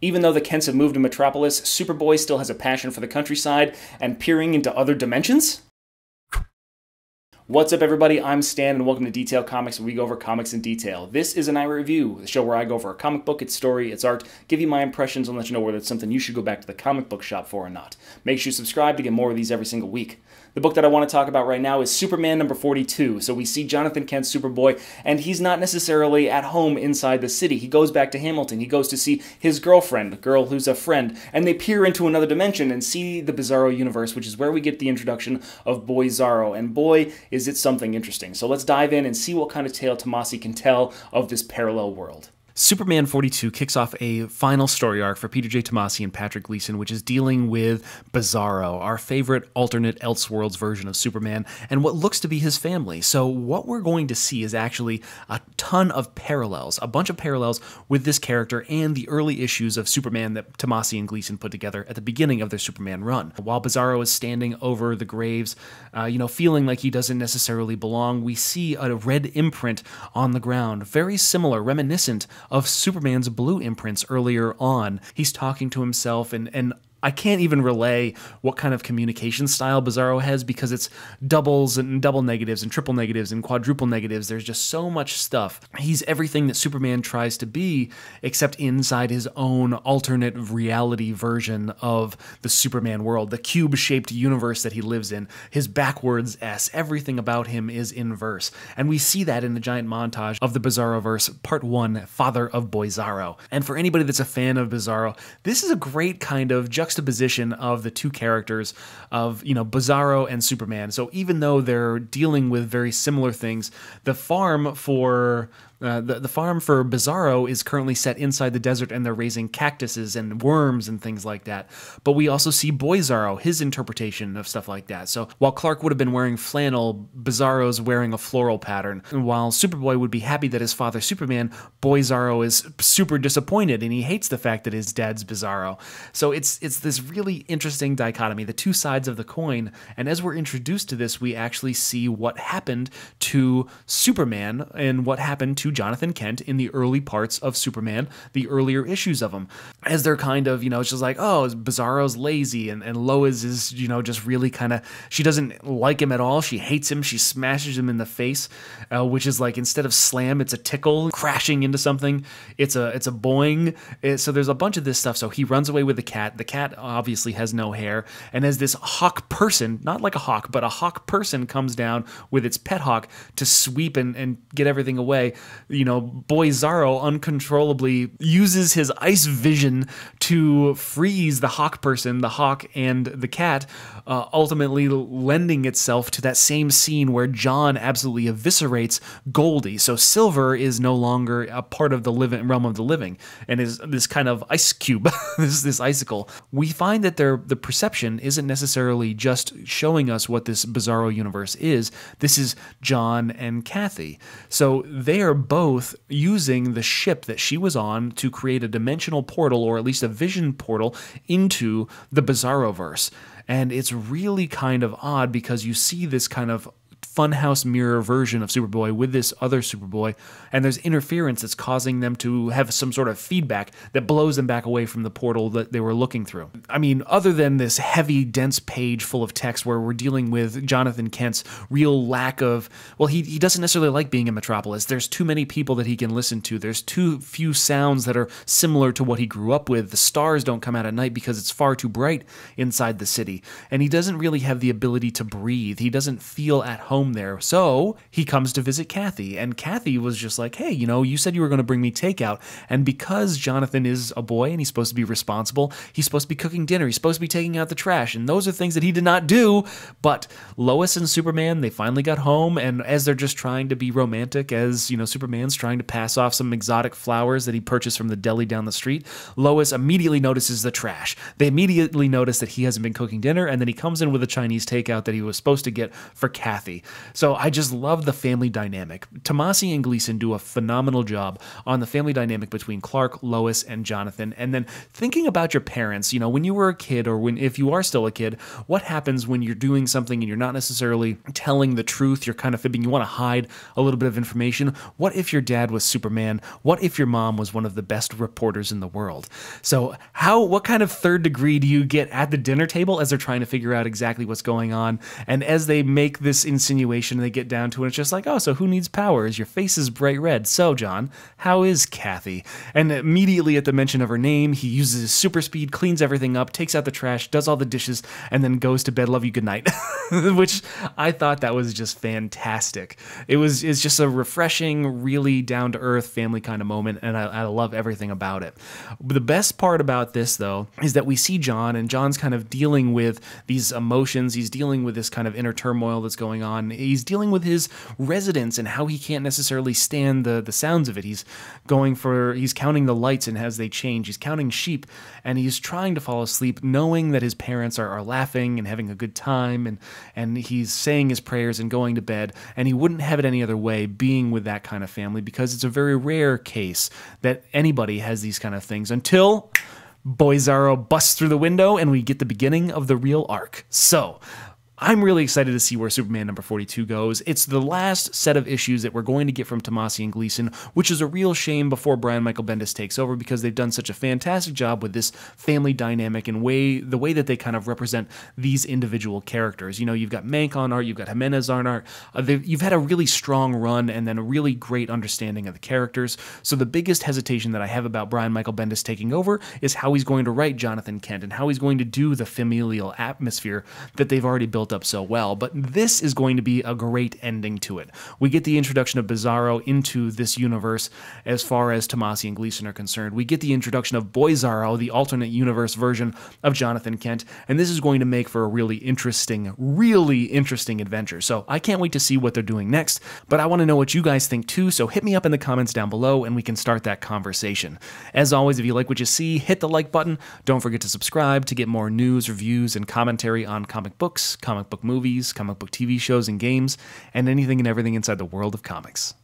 Even though the Kents have moved to Metropolis, Superboy still has a passion for the countryside and peering into other dimensions? What's up, everybody? I'm Stan, and welcome to Detail Comics, where we go over comics in detail. This is an iRate review, the show where I go over a comic book, its story, its art, give you my impressions, and let you know whether it's something you should go back to the comic book shop for or not. Make sure you subscribe to get more of these every single week. The book that I want to talk about right now is Superman number 42. So we see Jonathan Kent's Superboy, and he's not necessarily at home inside the city. He goes back to Hamilton. He goes to see his girlfriend, a girl who's a friend, and they peer into another dimension and see the Bizarro universe, which is where we get the introduction of Boyzarro. And boy, is it something interesting. So let's dive in and see what kind of tale Tomasi can tell of this parallel world. Superman 42 kicks off a final story arc for Peter J. Tomasi and Patrick Gleason, which is dealing with Bizarro, our favorite alternate Elseworlds version of Superman, and what looks to be his family. So what we're going to see is actually a ton of parallels, a bunch of parallels with this character and the early issues of Superman that Tomasi and Gleason put together at the beginning of their Superman run. While Bizarro is standing over the graves, feeling like he doesn't necessarily belong, we see a red imprint on the ground, very similar, reminiscent of Superman's blue imprints earlier on. He's talking to himself, and I can't even relay what kind of communication style Bizarro has because it's doubles and double negatives and triple negatives and quadruple negatives. There's just so much stuff. He's everything that Superman tries to be, except inside his own alternate reality version of the Superman world, the cube-shaped universe that he lives in, his backwards S. Everything about him is inverse. And we see that in the giant montage of the Bizarroverse Part 1, Father of Boyzarro. And for anybody that's a fan of Bizarro, this is a great kind of juxtaposition of the two characters of, Bizarro and Superman. So even though they're dealing with very similar things, the farm for Bizarro is currently set inside the desert, and they're raising cactuses and worms and things like that. But we also see Boyzarro, his interpretation of stuff like that. So while Clark would have been wearing flannel, Bizarro's wearing a floral pattern. And while Superboy would be happy that his father's Superman, Boyzarro is super disappointed, and he hates the fact that his dad's Bizarro. So it's this really interesting dichotomy, the two sides of the coin. And as we're introduced to this, we actually see what happened to Superman and what happened to Jonathan Kent in the early parts of Superman, the earlier issues of him. As they're kind of, it's just like, oh, Bizarro's lazy, and Lois is, just really kind of, she doesn't like him at all. She hates him. She smashes him in the face, which is like, instead of slam, it's a tickle. Crashing into something, it's a boing. So there's a bunch of this stuff. So he runs away with the cat. The cat obviously has no hair, and as this hawk person, not like a hawk, but a hawk person comes down with its pet hawk to sweep and get everything away, Boyzarro uncontrollably uses his ice vision to freeze the hawk person, the hawk and the cat, ultimately lending itself to that same scene where John absolutely eviscerates Goldie. So Silver is no longer a part of the realm of the living, and is this kind of ice cube, this icicle. We find that the perception isn't necessarily just showing us what this Bizarro universe is. This is John and Kathy. So they are both using the ship that she was on to create a dimensional portal, or at least a vision portal, into the Bizarroverse. And it's really kind of odd because you see this kind of funhouse mirror version of Superboy with this other Superboy, and there's interference that's causing them to have some sort of feedback that blows them back away from the portal that they were looking through. I mean, other than this heavy, dense page full of text where we're dealing with Jonathan Kent's real lack of, well, he doesn't necessarily like being in Metropolis. There's too many people that he can listen to. There's too few sounds that are similar to what he grew up with. The stars don't come out at night because it's far too bright inside the city, and he doesn't really have the ability to breathe. He doesn't feel at home there. So he comes to visit Kathy, and Kathy was just like, hey, you said you were going to bring me takeout. And because Jonathan is a boy and he's supposed to be responsible, he's supposed to be cooking dinner, he's supposed to be taking out the trash, and those are things that he did not do. But Lois and Superman, they finally got home, and as they're just trying to be romantic, as Superman's trying to pass off some exotic flowers that he purchased from the deli down the street, Lois immediately notices the trash. They immediately notice that he hasn't been cooking dinner, and then he comes in with a Chinese takeout that he was supposed to get for Kathy. So I just love the family dynamic. Tomasi and Gleason do a phenomenal job on the family dynamic between Clark, Lois, and Jonathan. And then thinking about your parents, you know, when you were a kid, or if you are still a kid, what happens when you're doing something and you're not necessarily telling the truth, you're kind of fibbing, you want to hide a little bit of information? What if your dad was Superman? What if your mom was one of the best reporters in the world? So what kind of third degree do you get at the dinner table as they're trying to figure out exactly what's going on? And as they make this insinuation, they get down to it, it's just like, oh, so who needs powers? Your face is bright red. So, John, how is Kathy? And immediately at the mention of her name, he uses his super speed, cleans everything up, takes out the trash, does all the dishes, and then goes to bed. Love you, good night. Which I thought that was just fantastic. It's just a refreshing, really down-to-earth family kind of moment, and I love everything about it. The best part about this, though, is that we see John, and John's kind of dealing with these emotions. He's dealing with this kind of inner turmoil that's going on. He's dealing with his residence and how he can't necessarily stand the sounds of it. He's counting the lights and as they change. He's counting sheep, and he's trying to fall asleep knowing that his parents are laughing and having a good time, and he's saying his prayers and going to bed, and he wouldn't have it any other way being with that kind of family, because it's a very rare case that anybody has these kind of things until Boyzarro busts through the window and we get the beginning of the real arc. So I'm really excited to see where Superman number 42 goes. It's the last set of issues that we're going to get from Tomasi and Gleason, which is a real shame before Brian Michael Bendis takes over, because they've done such a fantastic job with this family dynamic and the way that they kind of represent these individual characters. You know, you've got Mank on art, you've got Jimenez on art. You've had a really strong run and then a really great understanding of the characters. So the biggest hesitation that I have about Brian Michael Bendis taking over is how he's going to write Jonathan Kent and how he's going to do the familial atmosphere that they've already built up so well. But this is going to be a great ending to it. We get the introduction of Bizarro into this universe as far as Tomasi and Gleason are concerned. We get the introduction of Boyzarro, the alternate universe version of Jonathan Kent, and this is going to make for a really interesting adventure. So I can't wait to see what they're doing next, but I want to know what you guys think too, so hit me up in the comments down below and we can start that conversation. As always, if you like what you see, hit the like button. Don't forget to subscribe to get more news, reviews, and commentary on comic books, comic book movies, comic book TV shows and games, and anything and everything inside the world of comics.